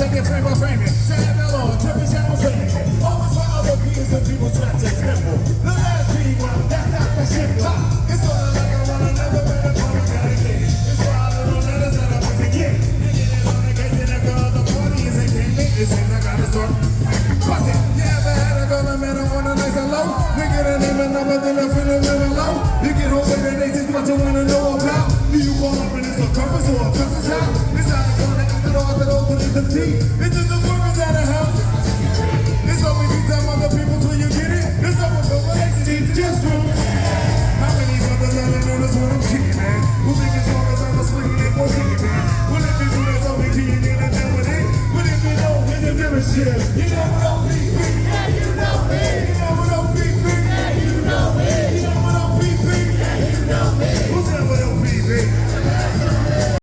take it frame by frame. Say it alone, tell me sound fame. Always for other peers and people try to temple. The last beat, well, that's not the shit. It's all like I want another way to come and gotta get it. It's all little letters that I want to get. You get it on the case and after all the party is a game. It seems I gotta start. Bust it. You ever had a girl that met her on a nice and low? You get a name and number, then I feel it really low. You get home with the days, it's what you wanna know about. Do you call up and it's a purpose or a purpose out? It's not a corner after all to the T. It's just the workers at a house. It's always you tell other people till you get it. It's over the relationship just wrong. How many brothers out there know that's what I'm kicking, man? Who think it's wrong as I'm a swinging it for kicking, man? Well, if you do that's all we can, you get it done with it. But if you don't, then you never share. You know what OPP, yeah, you know me.